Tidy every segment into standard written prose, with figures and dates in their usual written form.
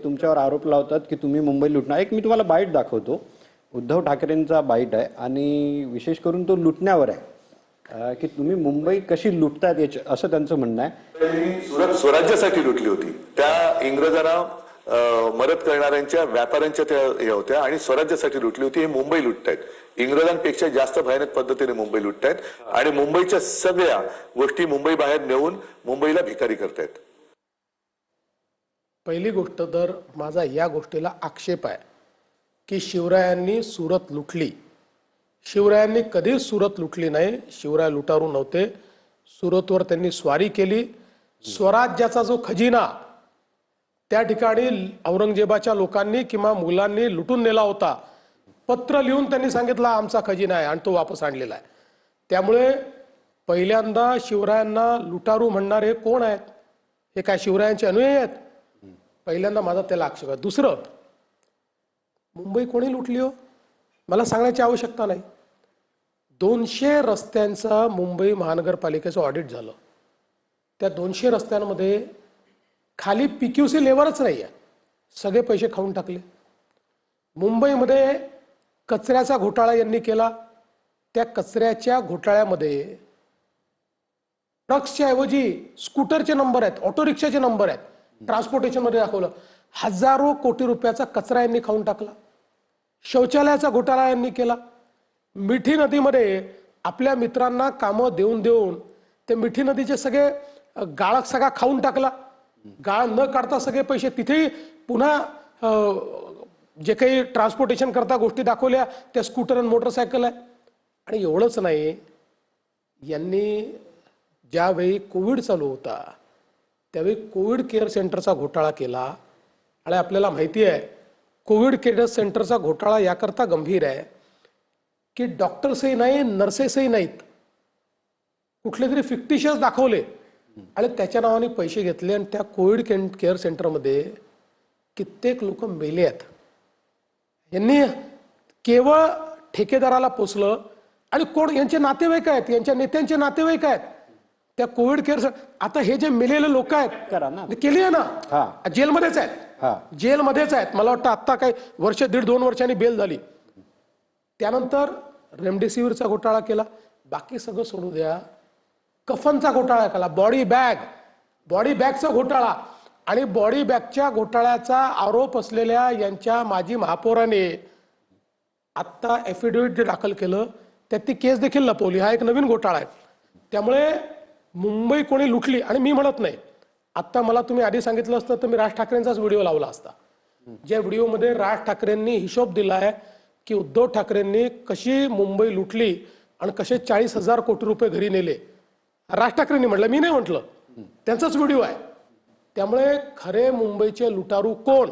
तुमच्यावर आरोप लावतात की तुम्ही मुंबई लुटणार. एक मी तुम्हाला बाईट दाखवतो. उद्धव ठाकरेंचा बाईट आहे आणि विशेष करून तो लुटण्यावर आहे की तुम्ही मुंबई कशी लुटतात असं त्यांचं म्हणणं आहे. सुरत स्वराज्यासाठी लुटली होती. त्या इंग्रजांना मदत करणाऱ्यांच्या व्यापाऱ्यांच्या त्या हे होत्या आणि स्वराज्यासाठी लुटली होती. हे मुंबई लुटतायत. इंग्रजांपेक्षा जास्त भयानक पद्धतीने मुंबई लुटतायत आणि मुंबईच्या सगळ्या गोष्टी मुंबई बाहेर नेऊन मुंबईला भिकारी करतायत. पहिली गोष्ट तर माझा या गोष्टीला आक्षेप आहे की शिवरायांनी सुरत लुटली. शिवरायांनी कधीच सुरत लुटली नाही. शिवराय लुटारू नव्हते. सुरतवर त्यांनी स्वारी केली. स्वराज्याचा जो खजिना त्या ठिकाणी औरंगजेबाच्या लोकांनी किंवा मुलांनी लुटून नेला होता. पत्र लिहून त्यांनी सांगितलं आमचा खजिना आहे आणि तो वापस आणलेला आहे. त्यामुळे पहिल्यांदा शिवरायांना लुटारू म्हणणारे कोण आहेत? हे काय शिवरायांचे अनुयायी आहेत? पहिल्यांदा माझा त्याला आक्षेप आहे. दुसरं, मुंबई कोणी लुटली हो? मला सांगण्याची आवश्यकता नाही. 200 रस्त्यांचा मुंबई महानगरपालिकेचं ऑडिट झालं. त्या 200 रस्त्यांमध्ये खाली PQC लेवलच नाही आहे. सगळे पैसे खाऊन टाकले. मुंबईमध्ये कचऱ्याचा घोटाळा यांनी केला. त्या कचऱ्याच्या घोटाळ्यामध्ये ट्रक्सच्या ऐवजी स्कूटरचे नंबर आहेत, ऑटो रिक्षाचे नंबर आहेत. ट्रान्सपोर्टेशनमध्ये दाखवलं. हजारो कोटी रुपयाचा कचरा यांनी खाऊन टाकला. शौचालयाचा घोटाळा यांनी केला. मिठी नदीमध्ये आपल्या मित्रांना कामं देऊन देऊन ते मिठी नदीचे सगळे गाळ सगळा खाऊन टाकला. गाळ न काढता सगळे पैसे तिथेही पुन्हा जे काही ट्रान्सपोर्टेशन करता गोष्टी दाखवल्या त्या स्कूटर आणि मोटरसायकल आहे. आणि एवढंच नाही, यांनी ज्यावेळी कोविड चालू होता त्यावेळी कोविड केअर सेंटरचा घोटाळा केला. आणि आपल्याला माहिती आहे कोविड केअर सेंटरचा घोटाळा याकरता गंभीर आहे की डॉक्टर्सही नाही, नर्सेसही नाहीत. कुठले तरी फिक्टिशियस दाखवले आणि त्याच्या नावाने पैसे घेतले आणि त्या कोविड केअर सेंटरमध्ये कित्येक लोक मेले आहेत. यांनी केवळ ठेकेदाराला पोचलं आणि कोण यांचे नातेवाईक आहेत, यांच्या नेत्यांचे नातेवाईक आहेत त्या कोविड केअर. आता हे जे मेलेले लोक आहेत केली आहे ना, जेलमध्येच आहेत. जेलमध्येच आहेत. मला वाटतं आता काही वर्ष, 1.5-2 वर्षांनी बेल झाली. त्यानंतर रेमडेसिवीरचा घोटाळा केला. बाकी सगळं सोडू द्या. कफनचा घोटाळा केला. बॉडी बॅगचा घोटाळा. आणि बॉडी बॅगच्या घोटाळ्याचा आरोप असलेल्या यांच्या माजी महापौराने आत्ता ॲफिडेव्हिट दाखल केलं. त्यात ती केस देखील लपवली. हा एक नवीन घोटाळा आहे. त्यामुळे मुंबई कोणी लुटली आणि मी म्हणत नाही. आत्ता मला तुम्ही आधी सांगितलं असतं तर मी राज ठाकरेंचाच व्हिडिओ लावला असता. ज्या व्हिडिओमध्ये राज ठाकरेंनी हिशोब दिला आहे की उद्धव ठाकरेंनी कशी मुंबई लुटली आणि कसे 40,000 कोटी रुपये घरी नेले. राज ठाकरेंनी म्हटलं, मी नाही म्हटलं. त्यांचाच व्हिडिओ आहे. त्यामुळे खरे मुंबईचे लुटारू कोण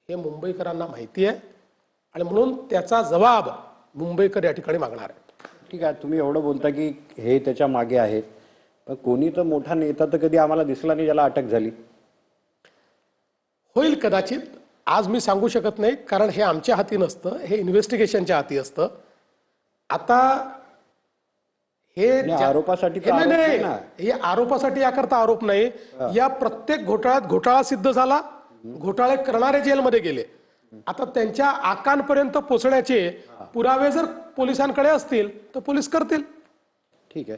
हे मुंबईकरांना माहिती आहे आणि म्हणून त्याचा जबाब मुंबईकर या ठिकाणी मागणार आहे. ठीक आहे, तुम्ही एवढं बोलता की हे त्याच्या मागे आहेत, पण कोणी तर मोठा नेता तर कधी आम्हाला दिसला नाही ज्याला अटक झाली. होईल कदाचित. आज मी सांगू शकत नाही कारण हे आमच्या हाती नसतं, हे इन्व्हेस्टिगेशनच्या हाती असतं. आता हे आरोपासाठी हे आरोपासाठी याकरता आरोप नाही. या प्रत्येक घोटाळ्यात घोटाळा सिद्ध झाला. घोटाळे करणारे जेलमध्ये गेले. आता त्यांच्या आकांपर्यंत पोहोचण्याचे पुरावे जर पोलिसांकडे असतील तर पोलीस करतील. ठीक आहे.